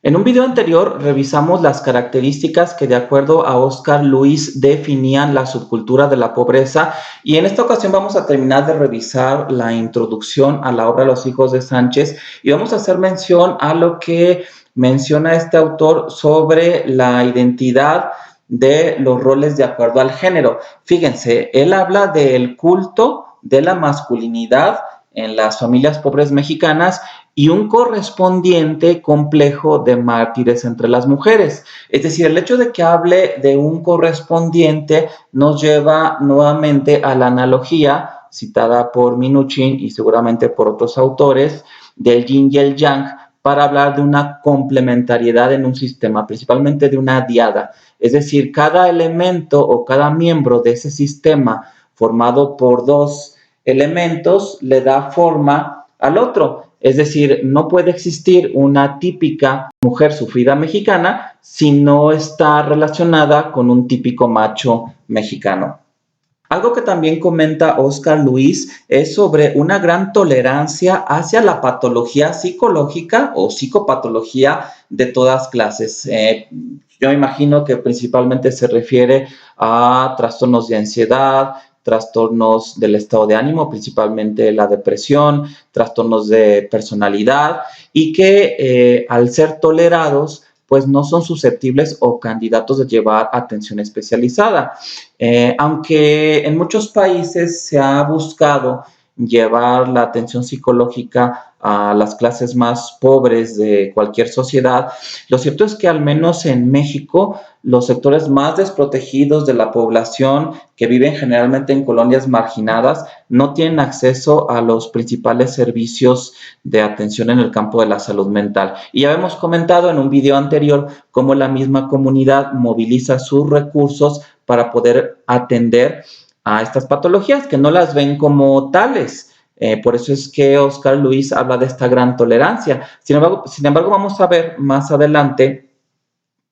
En un video anterior revisamos las características que de acuerdo a Oscar Luis definían la subcultura de la pobreza y en esta ocasión vamos a terminar de revisar la introducción a la obra Los hijos de Sánchez y vamos a hacer mención a lo que menciona este autor sobre la identidad de los roles de acuerdo al género. Fíjense, él habla del culto de la masculinidad en las familias pobres mexicanas y un correspondiente complejo de mártires entre las mujeres. Es decir, el hecho de que hable de un correspondiente nos lleva nuevamente a la analogía citada por Minuchin y seguramente por otros autores del yin y el yang para hablar de una complementariedad en un sistema, principalmente de una diada. Es decir, cada elemento o cada miembro de ese sistema formado por dos elementos le da forma al otro. Es decir, no puede existir una típica mujer sufrida mexicana si no está relacionada con un típico macho mexicano. Algo que también comenta Oscar Luis es sobre una gran tolerancia hacia la patología psicológica o psicopatología de todas clases. Yo imagino que principalmente se refiere a trastornos de ansiedad, trastornos del estado de ánimo, principalmente la depresión, trastornos de personalidad y que al ser tolerados, pues no son susceptibles o candidatos de llevar atención especializada. Aunque en muchos países se ha buscado llevar la atención psicológica a las clases más pobres de cualquier sociedad, lo cierto es que al menos en México los sectores más desprotegidos de la población que viven generalmente en colonias marginadas no tienen acceso a los principales servicios de atención en el campo de la salud mental. Y ya hemos comentado en un video anterior cómo la misma comunidad moviliza sus recursos para poder atender a estas patologías que no las ven como tales. Por eso es que Oscar Luis habla de esta gran tolerancia. Sin embargo, vamos a ver más adelante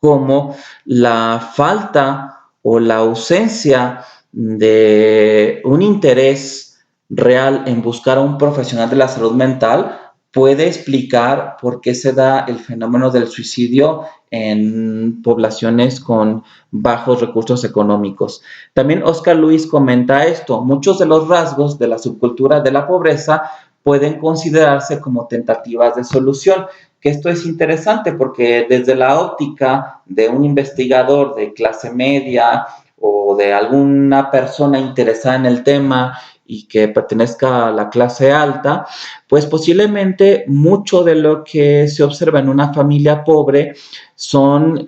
cómo la falta o la ausencia de un interés real en buscar a un profesional de la salud mental puede explicar por qué se da el fenómeno del suicidio en poblaciones con bajos recursos económicos. También Oscar Luis comenta esto: muchos de los rasgos de la subcultura de la pobreza pueden considerarse como tentativas de solución, que esto es interesante porque desde la óptica de un investigador de clase media o de alguna persona interesada en el tema y que pertenezca a la clase alta, pues posiblemente mucho de lo que se observa en una familia pobre son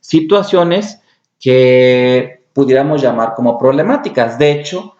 situaciones que pudiéramos llamar como problemáticas. De hecho,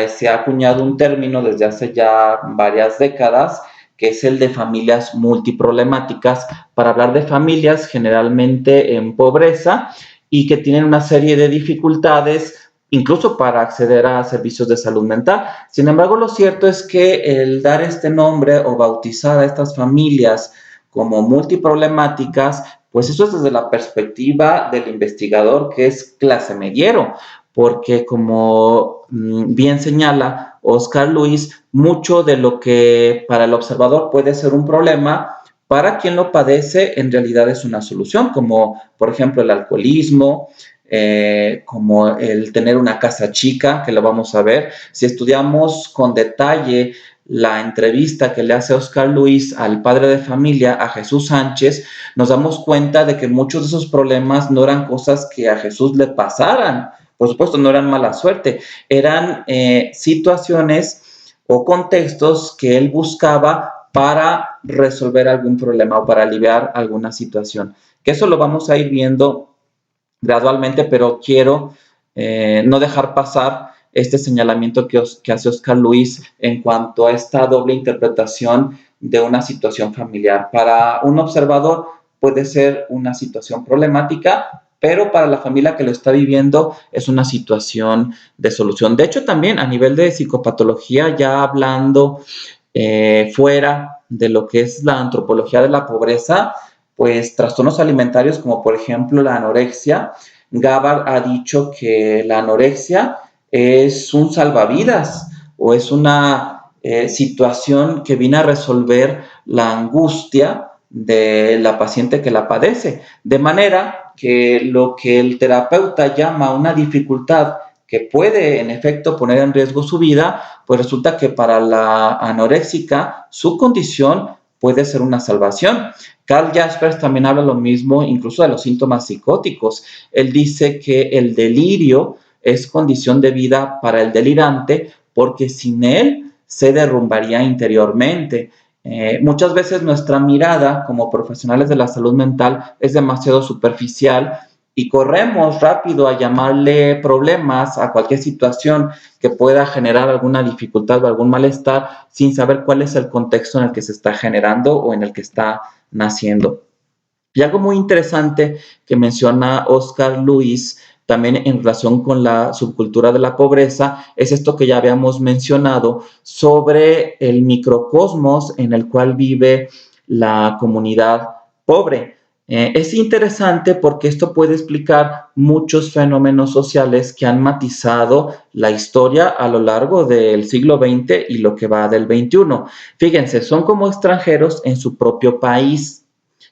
se ha acuñado un término desde hace ya varias décadas que es el de familias multiproblemáticas, para hablar de familias generalmente en pobreza y que tienen una serie de dificultades incluso para acceder a servicios de salud mental. Sin embargo, lo cierto es que el dar este nombre o bautizar a estas familias como multiproblemáticas, pues eso es desde la perspectiva del investigador que es clase mediero, porque como bien señala Oscar Luis, mucho de lo que para el observador puede ser un problema, para quien lo padece en realidad es una solución, como por ejemplo el alcoholismo, como el tener una casa chica, que lo vamos a ver. Si estudiamos con detalle la entrevista que le hace Oscar Luis al padre de familia, a Jesús Sánchez, nos damos cuenta de que muchos de esos problemas no eran cosas que a Jesús le pasaran. Por supuesto, no eran mala suerte, eran situaciones o contextos que él buscaba para resolver algún problema o para aliviar alguna situación. Que eso lo vamos a ir viendo gradualmente, pero quiero no dejar pasar este señalamiento que hace Oscar Luis en cuanto a esta doble interpretación de una situación familiar. Para un observador puede ser una situación problemática, pero para la familia que lo está viviendo es una situación de solución. De hecho, también a nivel de psicopatología, ya hablando fuera de lo que es la antropología de la pobreza, pues trastornos alimentarios como por ejemplo la anorexia. Gabar ha dicho que la anorexia es un salvavidas o es una situación que viene a resolver la angustia de la paciente que la padece. De manera que lo que el terapeuta llama una dificultad que puede en efecto poner en riesgo su vida, pues resulta que para la anoréxica su condición puede ser una salvación. Carl Jaspers también habla lo mismo, incluso de los síntomas psicóticos. Él dice que el delirio es condición de vida para el delirante porque sin él se derrumbaría interiormente. Muchas veces nuestra mirada como profesionales de la salud mental es demasiado superficial y corremos rápido a llamarle problemas a cualquier situación que pueda generar alguna dificultad o algún malestar sin saber cuál es el contexto en el que se está generando o en el que está naciendo. Y algo muy interesante que menciona Oscar Luis también en relación con la subcultura de la pobreza es esto que ya habíamos mencionado sobre el microcosmos en el cual vive la comunidad pobre. Es interesante porque esto puede explicar muchos fenómenos sociales que han matizado la historia a lo largo del siglo XX y lo que va del XXI. Fíjense, son como extranjeros en su propio país.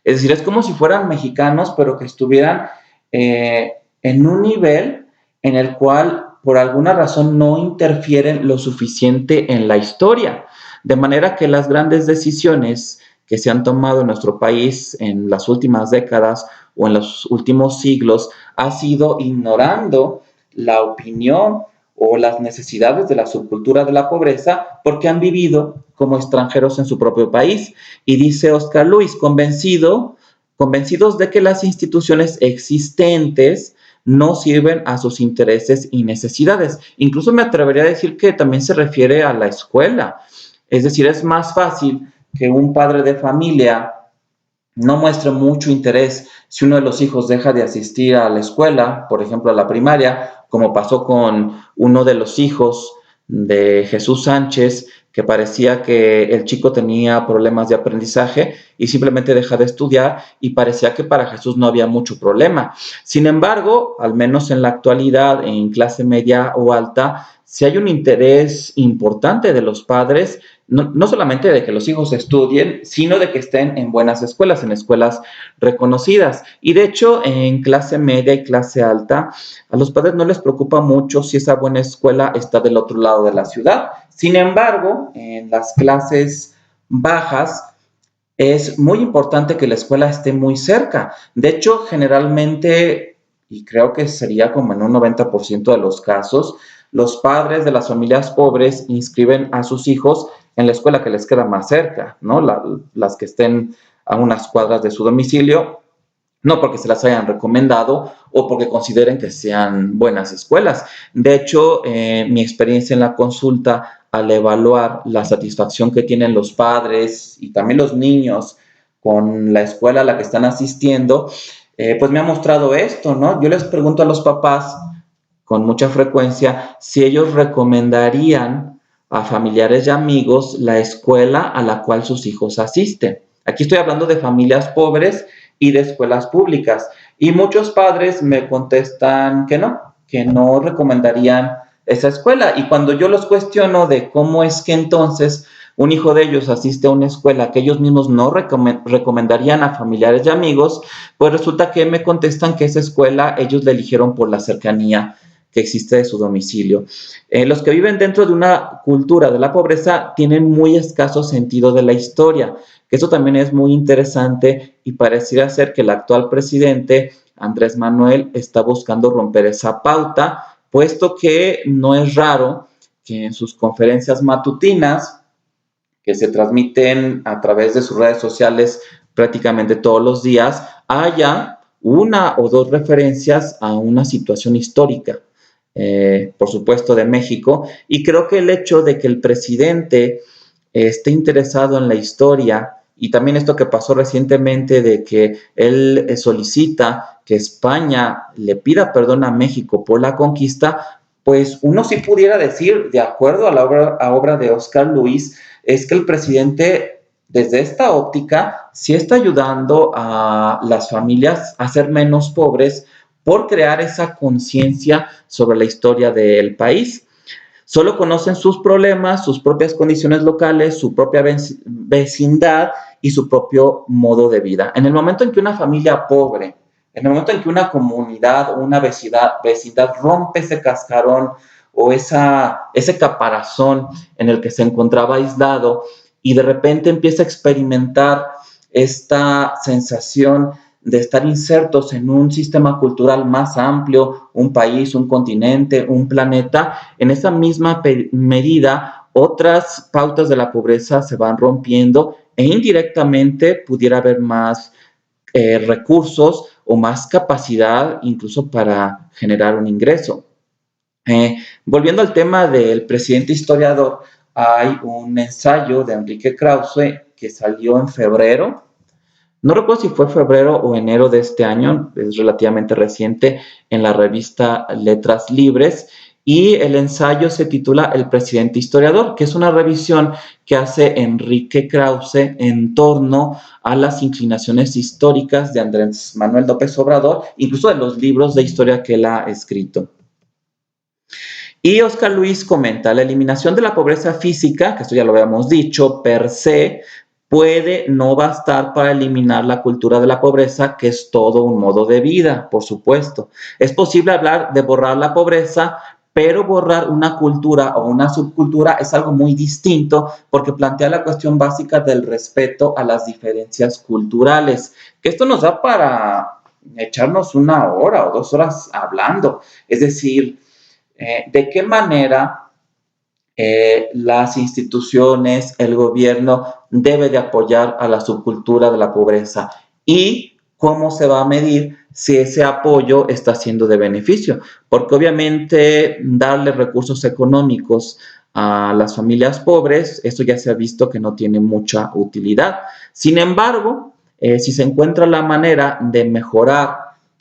Es decir, es como si fueran mexicanos, pero que estuvieran en un nivel en el cual por alguna razón no interfieren lo suficiente en la historia. De manera que las grandes decisiones que se han tomado en nuestro país en las últimas décadas o en los últimos siglos ha sido ignorando la opinión o las necesidades de la subcultura de la pobreza porque han vivido como extranjeros en su propio país. Y dice Oscar Luis, convencidos de que las instituciones existentes no sirven a sus intereses y necesidades. Incluso me atrevería a decir que también se refiere a la escuela. Es decir, es más fácil que un padre de familia no muestre mucho interés si uno de los hijos deja de asistir a la escuela, por ejemplo a la primaria, como pasó con uno de los hijos de Jesús Sánchez, que parecía que el chico tenía problemas de aprendizaje y simplemente deja de estudiar y parecía que para Jesús no había mucho problema. Sin embargo, al menos en la actualidad, en clase media o alta, sí hay un interés importante de los padres no solamente de que los hijos estudien, sino de que estén en buenas escuelas, en escuelas reconocidas. Y de hecho, en clase media y clase alta, a los padres no les preocupa mucho si esa buena escuela está del otro lado de la ciudad. Sin embargo, en las clases bajas, es muy importante que la escuela esté muy cerca. De hecho, generalmente, y creo que sería como en un 90% de los casos, los padres de las familias pobres inscriben a sus hijos en la escuela que les queda más cerca, ¿no? Las que estén a unas cuadras de su domicilio, no porque se las hayan recomendado o porque consideren que sean buenas escuelas. De hecho, mi experiencia en la consulta al evaluar la satisfacción que tienen los padres y también los niños con la escuela a la que están asistiendo, pues me ha mostrado esto, ¿no? Yo les pregunto a los papás con mucha frecuencia si ellos recomendarían a familiares y amigos la escuela a la cual sus hijos asisten. Aquí estoy hablando de familias pobres y de escuelas públicas. Y muchos padres me contestan que no recomendarían esa escuela. Y cuando yo los cuestiono de cómo es que entonces un hijo de ellos asiste a una escuela que ellos mismos no recomendarían a familiares y amigos, pues resulta que me contestan que esa escuela ellos la eligieron por la cercanía que existe de su domicilio. Los que viven dentro de una cultura de la pobreza tienen muy escaso sentido de la historia, que eso también es muy interesante y pareciera ser que el actual presidente, Andrés Manuel, está buscando romper esa pauta, puesto que no es raro que en sus conferencias matutinas, que se transmiten a través de sus redes sociales prácticamente todos los días, haya una o dos referencias a una situación histórica. Por supuesto, de México, y creo que el hecho de que el presidente esté interesado en la historia y también esto que pasó recientemente de que él solicita que España le pida perdón a México por la conquista, pues uno sí pudiera decir, de acuerdo a la obra de Oscar Luis, es que el presidente desde esta óptica sí está ayudando a las familias a ser menos pobres por crear esa conciencia sobre la historia del país. Solo conocen sus problemas, sus propias condiciones locales, su propia vecindad y su propio modo de vida. En el momento en que una familia pobre, en el momento en que una comunidad o una vecindad rompe ese cascarón o ese caparazón en el que se encontraba aislado y de repente empieza a experimentar esta sensación de estar insertos en un sistema cultural más amplio, un país, un continente, un planeta, en esa misma medida otras pautas de la pobreza se van rompiendo e indirectamente pudiera haber más recursos o más capacidad incluso para generar un ingreso. Volviendo al tema del presidente historiador, hay un ensayo de Enrique Krause que salió en febrero. No recuerdo si fue febrero o enero de este año, es relativamente reciente, en la revista Letras Libres, y el ensayo se titula El presidente historiador, que es una revisión que hace Enrique Krause en torno a las inclinaciones históricas de Andrés Manuel López Obrador, incluso de los libros de historia que él ha escrito. Y Oscar Luis comenta, la eliminación de la pobreza física, que esto ya lo habíamos dicho, per se, puede no bastar para eliminar la cultura de la pobreza, que es todo un modo de vida, por supuesto. Es posible hablar de borrar la pobreza, pero borrar una cultura o una subcultura es algo muy distinto porque plantea la cuestión básica del respeto a las diferencias culturales, que esto nos da para echarnos 1 hora o 2 horas hablando. Es decir, de qué manera las instituciones, el gobierno debe de apoyar a la subcultura de la pobreza y cómo se va a medir si ese apoyo está siendo de beneficio, porque obviamente darle recursos económicos a las familias pobres, esto ya se ha visto que no tiene mucha utilidad. Sin embargo, si se encuentra la manera de mejorar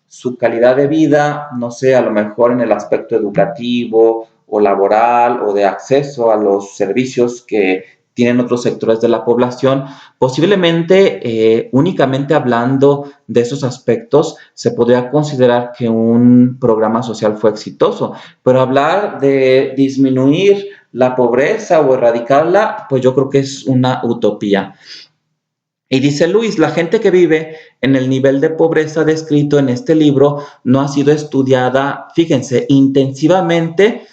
su calidad de vida, no sé, a lo mejor en el aspecto educativo o laboral o de acceso a los servicios que tienen otros sectores de la población, posiblemente únicamente hablando de esos aspectos se podría considerar que un programa social fue exitoso, pero hablar de disminuir la pobreza o erradicarla, pues yo creo que es una utopía. Y dice Luis, la gente que vive en el nivel de pobreza descrito en este libro no ha sido estudiada, fíjense, intensivamente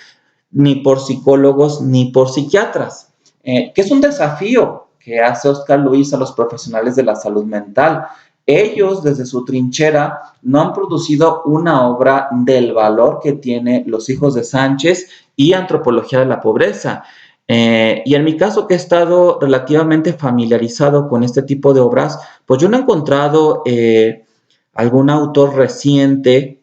ni por psicólogos ni por psiquiatras, que es un desafío que hace Oscar Luis a los profesionales de la salud mental. Ellos, desde su trinchera, no han producido una obra del valor que tiene Los hijos de Sánchez y Antropología de la pobreza. Y en mi caso, que he estado relativamente familiarizado con este tipo de obras, pues yo no he encontrado algún autor reciente,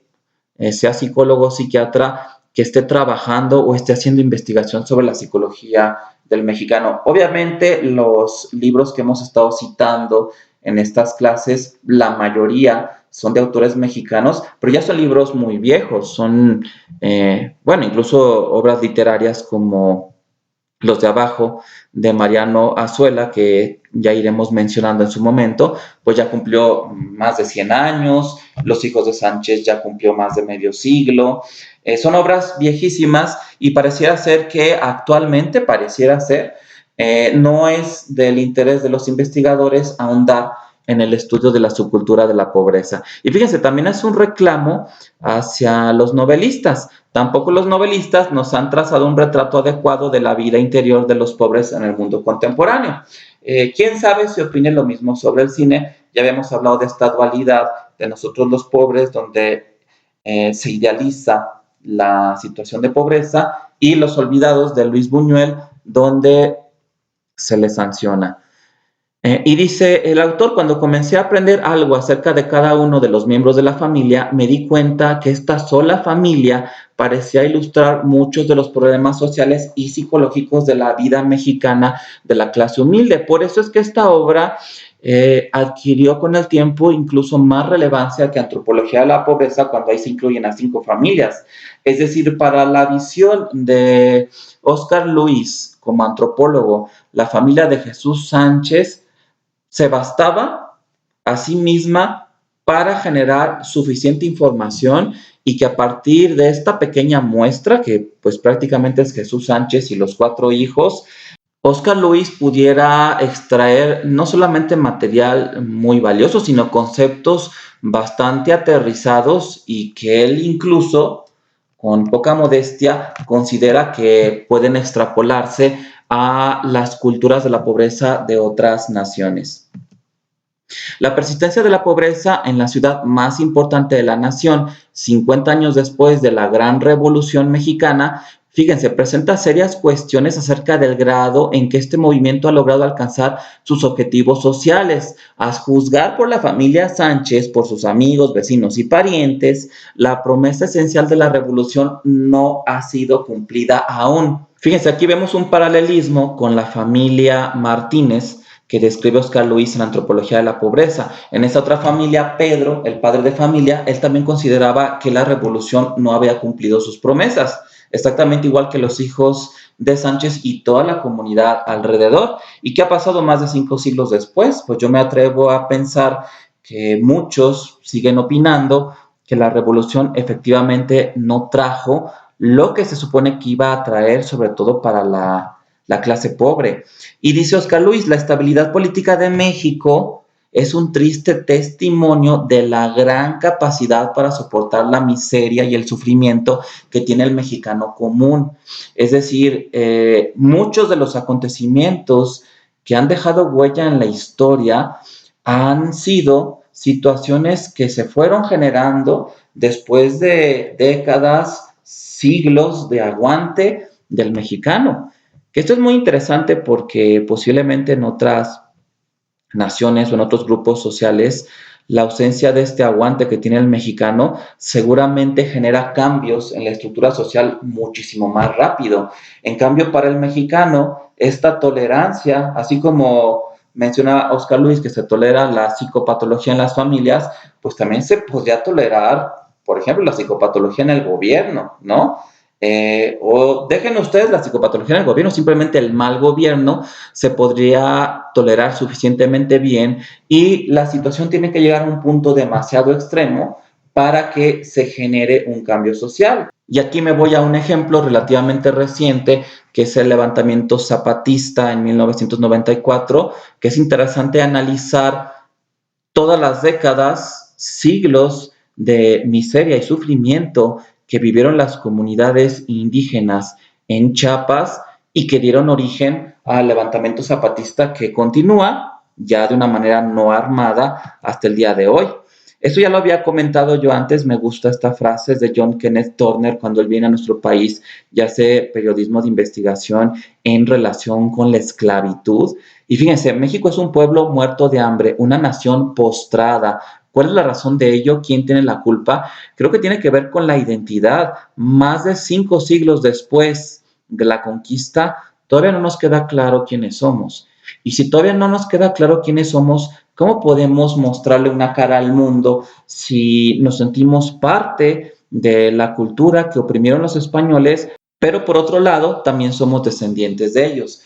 sea psicólogo o psiquiatra, que esté trabajando o esté haciendo investigación sobre la psicología del mexicano. Obviamente, los libros que hemos estado citando en estas clases, la mayoría son de autores mexicanos, pero ya son libros muy viejos, son, bueno, incluso obras literarias como Los de Abajo, de Mariano Azuela, que ya iremos mencionando en su momento, pues ya cumplió más de 100 años, Los hijos de Sánchez ya cumplió más de medio siglo. Son obras viejísimas y pareciera ser que actualmente, no es del interés de los investigadores ahondar en el estudio de la subcultura de la pobreza. Y fíjense, también es un reclamo hacia los novelistas. Tampoco los novelistas nos han trazado un retrato adecuado de la vida interior de los pobres en el mundo contemporáneo. ¿Quién sabe si opine lo mismo sobre el cine? Ya habíamos hablado de esta dualidad de nosotros los pobres, donde se idealiza la situación de pobreza, y Los olvidados de Luis Buñuel, donde se les sanciona. Y dice el autor, cuando comencé a aprender algo acerca de cada uno de los miembros de la familia, me di cuenta que esta sola familia parecía ilustrar muchos de los problemas sociales y psicológicos de la vida mexicana de la clase humilde. Por eso es que esta obra adquirió con el tiempo incluso más relevancia que Antropología de la pobreza, cuando ahí se incluyen a 5 familias. Es decir, para la visión de Oscar Luis como antropólogo, la familia de Jesús Sánchez se bastaba a sí misma para generar suficiente información y que a partir de esta pequeña muestra, que pues prácticamente es Jesús Sánchez y los 4 hijos, Oscar Luis pudiera extraer no solamente material muy valioso, sino conceptos bastante aterrizados y que él incluso, con poca modestia, considera que pueden extrapolarse a las culturas de la pobreza de otras naciones. La persistencia de la pobreza en la ciudad más importante de la nación, 50 años después de la Gran Revolución Mexicana, fíjense, presenta serias cuestiones acerca del grado en que este movimiento ha logrado alcanzar sus objetivos sociales. A juzgar por la familia Sánchez, por sus amigos, vecinos y parientes, la promesa esencial de la revolución no ha sido cumplida aún. Fíjense, aquí vemos un paralelismo con la familia Martínez, que describe Oscar Luis en la Antropología de la Pobreza. En esa otra familia, Pedro, el padre de familia, él también consideraba que la revolución no había cumplido sus promesas, exactamente igual que los hijos de Sánchez y toda la comunidad alrededor. ¿Y qué ha pasado más de 5 siglos después? Pues yo me atrevo a pensar que muchos siguen opinando que la revolución efectivamente no trajo lo que se supone que iba a traer, sobre todo para la clase pobre. Y dice Oscar Luis, la estabilidad política de México es un triste testimonio de la gran capacidad para soportar la miseria y el sufrimiento que tiene el mexicano común. Es decir, muchos de los acontecimientos que han dejado huella en la historia han sido situaciones que se fueron generando después de décadas, siglos de aguante del mexicano. Esto es muy interesante porque posiblemente en otras naciones o en otros grupos sociales, la ausencia de este aguante que tiene el mexicano seguramente genera cambios en la estructura social muchísimo más rápido. En cambio, para el mexicano, esta tolerancia, así como menciona Oscar Luis que se tolera la psicopatología en las familias, pues también se podría tolerar, por ejemplo, la psicopatología en el gobierno, ¿no? O dejen ustedes la psicopatología en el gobierno, simplemente el mal gobierno se podría tolerar suficientemente bien y la situación tiene que llegar a un punto demasiado extremo para que se genere un cambio social. Y aquí me voy a un ejemplo relativamente reciente, que es el levantamiento zapatista en 1994, que es interesante analizar todas las décadas, siglos de miseria y sufrimiento que vivieron las comunidades indígenas en Chiapas y que dieron origen al levantamiento zapatista que continúa ya de una manera no armada hasta el día de hoy. Eso ya lo había comentado yo antes, me gusta esta frase, es de John Kenneth Turner cuando él viene a nuestro país y hace periodismo de investigación en relación con la esclavitud. Y fíjense, México es un pueblo muerto de hambre, una nación postrada. ¿Cuál es la razón de ello? ¿Quién tiene la culpa? Creo que tiene que ver con la identidad. Más de 5 siglos después de la conquista, todavía no nos queda claro quiénes somos. Y si todavía no nos queda claro quiénes somos, ¿cómo podemos mostrarle una cara al mundo si nos sentimos parte de la cultura que oprimieron los españoles, pero por otro lado también somos descendientes de ellos?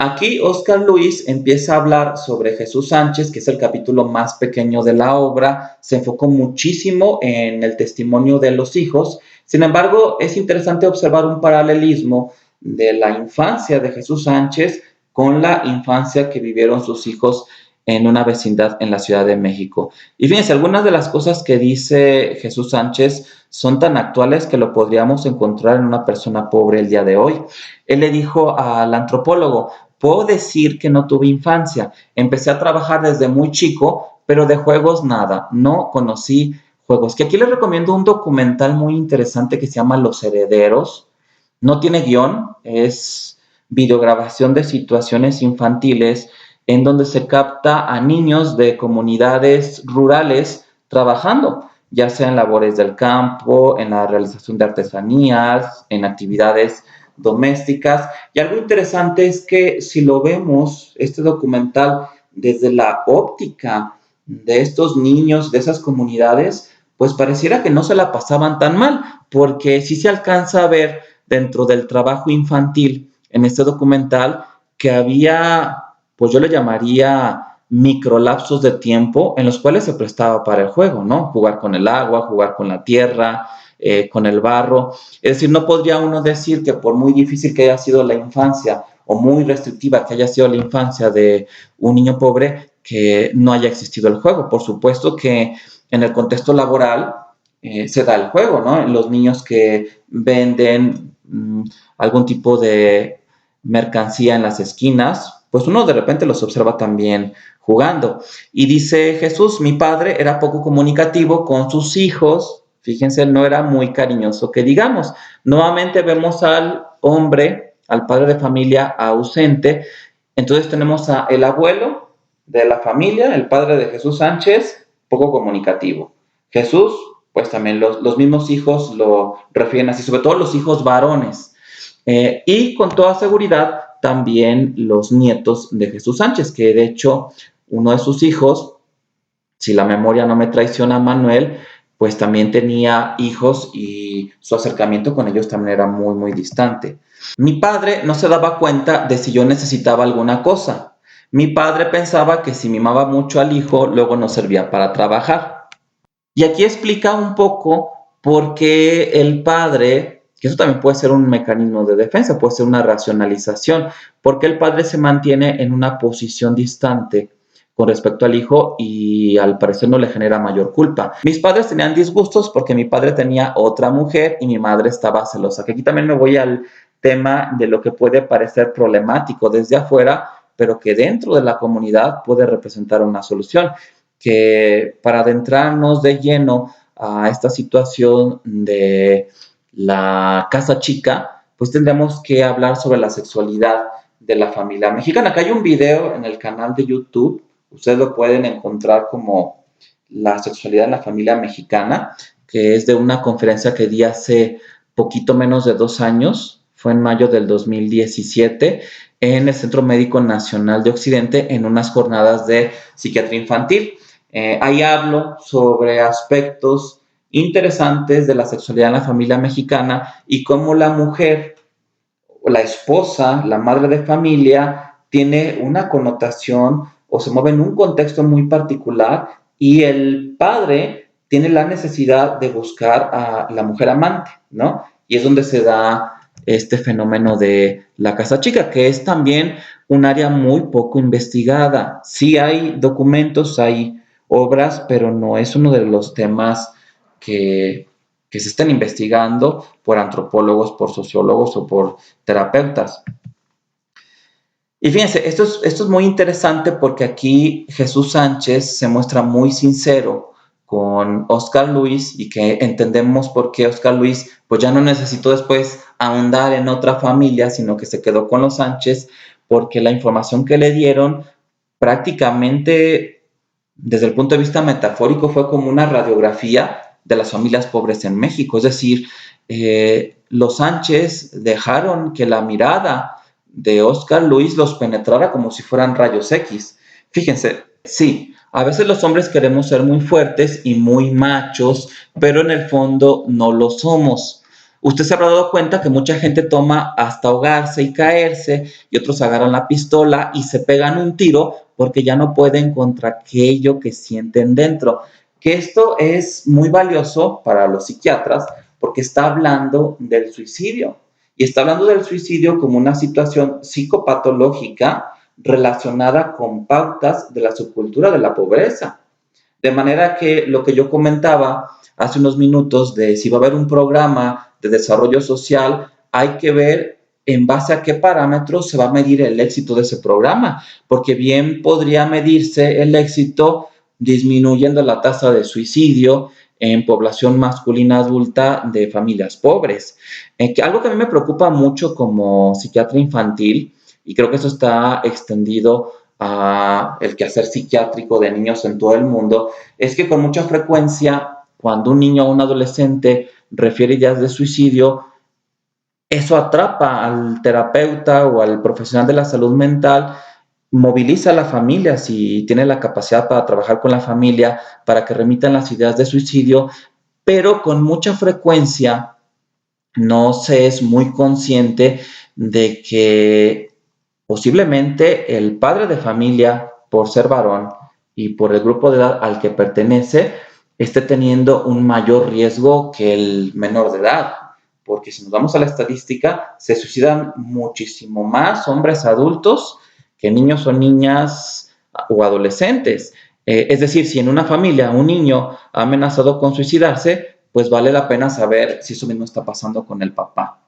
Aquí Oscar Luis empieza a hablar sobre Jesús Sánchez, que es el capítulo más pequeño de la obra, se enfocó muchísimo en el testimonio de los hijos. Sin embargo, es interesante observar un paralelismo de la infancia de Jesús Sánchez con la infancia que vivieron sus hijos en una vecindad en la Ciudad de México. Y fíjense, algunas de las cosas que dice Jesús Sánchez son tan actuales que lo podríamos encontrar en una persona pobre el día de hoy. Él le dijo al antropólogo: puedo decir que no tuve infancia, empecé a trabajar desde muy chico, pero de juegos nada, no conocí juegos. Que aquí les recomiendo un documental muy interesante que se llama Los Herederos. No tiene guión, es videograbación de situaciones infantiles en donde se capta a niños de comunidades rurales trabajando, ya sea en labores del campo, en la realización de artesanías, en actividades domésticas. Y algo interesante es que si lo vemos, este documental, desde la óptica de estos niños, de esas comunidades, pues pareciera que no se la pasaban tan mal, porque sí se alcanza a ver dentro del trabajo infantil en este documental que había, pues yo le llamaría microlapsos de tiempo en los cuales se prestaba para el juego, ¿no? Jugar con el agua, jugar con la tierra, con el barro. Es decir, no podría uno decir que por muy difícil que haya sido la infancia o muy restrictiva que haya sido la infancia de un niño pobre, que no haya existido el juego. Por supuesto que en el contexto laboral se da el juego, ¿no? Los niños que venden algún tipo de mercancía en las esquinas, pues uno de repente los observa también jugando. Y dice Jesús, mi padre era poco comunicativo con sus hijos, fíjense, no era muy cariñoso que digamos. Nuevamente vemos al hombre, al padre de familia ausente. Entonces tenemos a el abuelo de la familia, el padre de Jesús Sánchez, poco comunicativo. Jesús, pues también los mismos hijos lo refieren así, sobre todo los hijos varones. Y con toda seguridad también los nietos de Jesús Sánchez, que de hecho uno de sus hijos, si la memoria no me traiciona, Manuel, pues también tenía hijos y su acercamiento con ellos también era muy, muy distante. Mi padre no se daba cuenta de si yo necesitaba alguna cosa. Mi padre pensaba que si mimaba mucho al hijo, luego no servía para trabajar. Y aquí explica un poco por qué el padre, que eso también puede ser un mecanismo de defensa, puede ser una racionalización, por qué el padre se mantiene en una posición distante con respecto al hijo y al parecer no le genera mayor culpa. Mis padres tenían disgustos porque mi padre tenía otra mujer y mi madre estaba celosa. Que aquí también me voy al tema de lo que puede parecer problemático desde afuera, pero que dentro de la comunidad puede representar una solución. Que para adentrarnos de lleno a esta situación de la casa chica, pues tendremos que hablar sobre la sexualidad de la familia mexicana. Acá hay un video en el canal de YouTube, ustedes lo pueden encontrar como la sexualidad en la familia mexicana, que es de una conferencia que di hace poquito menos de 2 años, fue en mayo del 2017, en el Centro Médico Nacional de Occidente, en unas jornadas de psiquiatría infantil. Ahí hablo sobre aspectos interesantes de la sexualidad en la familia mexicana y cómo la mujer, la esposa, la madre de familia, tiene una connotación o se mueve en un contexto muy particular y el padre tiene la necesidad de buscar a la mujer amante, ¿no? Y es donde se da este fenómeno de la casa chica, que es también un área muy poco investigada. Sí hay documentos, hay obras, pero no es uno de los temas que se estén investigando por antropólogos, por sociólogos o por terapeutas. Y fíjense, esto es muy interesante porque aquí Jesús Sánchez se muestra muy sincero con Oscar Luis y que entendemos por qué Oscar Luis pues ya no necesitó después ahondar en otra familia, sino que se quedó con los Sánchez porque la información que le dieron prácticamente desde el punto de vista metafórico fue como una radiografía de las familias pobres en México. Es decir, los Sánchez dejaron que la mirada de Oscar Luis los penetrara como si fueran rayos X. Fíjense, sí, a veces los hombres queremos ser muy fuertes y muy machos, pero en el fondo no lo somos. Usted se habrá dado cuenta que mucha gente toma hasta ahogarse y caerse y otros agarran la pistola y se pegan un tiro porque ya no pueden contra aquello que sienten dentro. Que esto es muy valioso para los psiquiatras porque está hablando del suicidio. Y está hablando del suicidio como una situación psicopatológica relacionada con pautas de la subcultura de la pobreza. De manera que lo que yo comentaba hace unos minutos de si va a haber un programa de desarrollo social, hay que ver en base a qué parámetros se va a medir el éxito de ese programa, porque bien podría medirse el éxito disminuyendo la tasa de suicidio en población masculina adulta de familias pobres. Algo que a mí me preocupa mucho como psiquiatra infantil, y creo que eso está extendido a el quehacer psiquiátrico de niños en todo el mundo, es que con mucha frecuencia, cuando un niño o un adolescente refiere ideas de suicidio, eso atrapa al terapeuta o al profesional de la salud mental, moviliza a la familia si tiene la capacidad para trabajar con la familia, para que remitan las ideas de suicidio, pero con mucha frecuencia no se es muy consciente de que posiblemente el padre de familia, por ser varón y por el grupo de edad al que pertenece, esté teniendo un mayor riesgo que el menor de edad. Porque si nos vamos a la estadística, se suicidan muchísimo más hombres adultos que niños o niñas o adolescentes. Es decir, si en una familia un niño ha amenazado con suicidarse, pues vale la pena saber si eso mismo está pasando con el papá.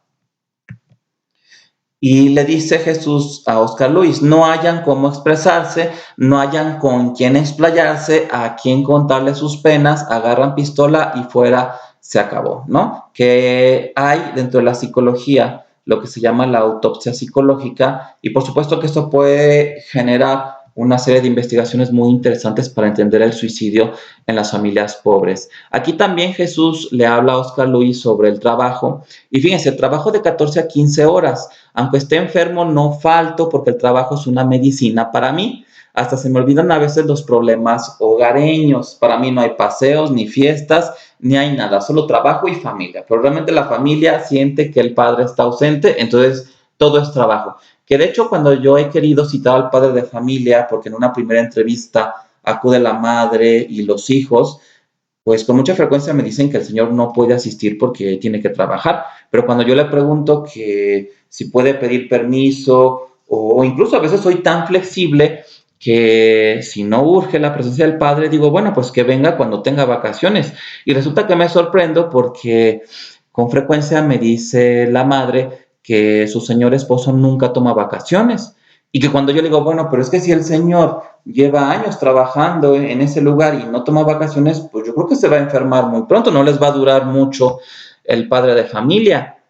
Y le dice Jesús a Oscar Luis, no hayan cómo expresarse, no hayan con quién explayarse, a quién contarle sus penas, agarran pistola y fuera se acabó, ¿no? Que hay dentro de la psicología lo que se llama la autopsia psicológica y por supuesto que esto puede generar una serie de investigaciones muy interesantes para entender el suicidio en las familias pobres. Aquí también Jesús le habla a Oscar Luis sobre el trabajo y fíjense, trabajo de 14 a 15 horas, aunque esté enfermo no falto porque el trabajo es una medicina para mí. Hasta se me olvidan a veces los problemas hogareños. Para mí no hay paseos, ni fiestas, ni hay nada, solo trabajo y familia. Pero realmente la familia siente que el padre está ausente, entonces todo es trabajo. Que de hecho cuando yo he querido citar al padre de familia, porque en una primera entrevista acude la madre y los hijos, pues con mucha frecuencia me dicen que el señor no puede asistir porque tiene que trabajar, pero cuando yo le pregunto que si puede pedir permiso o incluso a veces soy tan flexible que si no urge la presencia del padre, digo, bueno, pues que venga cuando tenga vacaciones. Y resulta que me sorprendo porque con frecuencia me dice la madre que su señor esposo nunca toma vacaciones. Y que cuando yo le digo, bueno, pero es que si el señor lleva años trabajando en ese lugar y no toma vacaciones, pues yo creo que se va a enfermar muy pronto, no les va a durar mucho el padre de familia.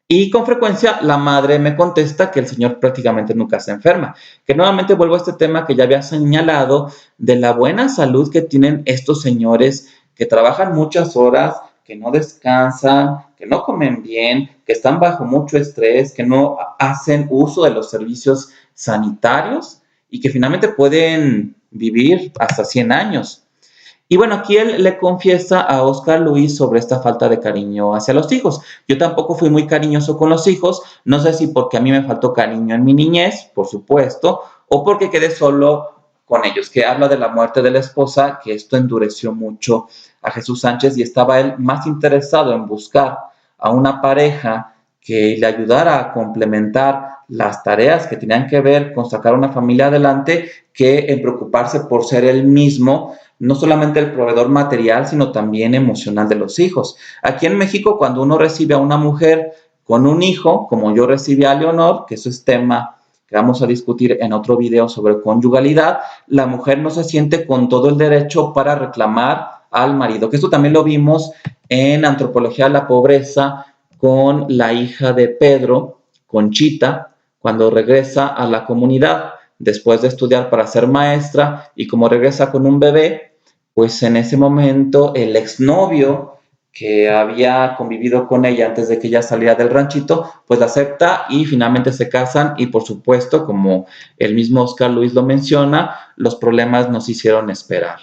Y con frecuencia la madre me contesta que el señor prácticamente nunca se enferma. Que nuevamente vuelvo a este tema que ya había señalado de la buena salud que tienen estos señores que trabajan muchas horas, que no descansan, que no comen bien, que están bajo mucho estrés, que no hacen uso de los servicios sanitarios y que finalmente pueden vivir hasta 100 años. Y bueno, aquí él le confiesa a Oscar Luis sobre esta falta de cariño hacia los hijos. Yo tampoco fui muy cariñoso con los hijos, no sé si porque a mí me faltó cariño en mi niñez, por supuesto, o porque quedé solo con ellos, que habla de la muerte de la esposa, que esto endureció mucho a Jesús Sánchez y estaba él más interesado en buscar a una pareja que le ayudara a complementar las tareas que tenían que ver con sacar una familia adelante que en preocuparse por ser él mismo no solamente el proveedor material, sino también emocional de los hijos. Aquí en México, cuando uno recibe a una mujer con un hijo, como yo recibí a Leonor, que eso es tema que vamos a discutir en otro video sobre conyugalidad, la mujer no se siente con todo el derecho para reclamar al marido, que esto también lo vimos en Antropología de la Pobreza con la hija de Pedro, Conchita, cuando regresa a la comunidad después de estudiar para ser maestra y como regresa con un bebé, pues en ese momento el exnovio que había convivido con ella antes de que ella saliera del ranchito, pues la acepta y finalmente se casan y por supuesto, como el mismo Oscar Luis lo menciona, los problemas nos hicieron esperar.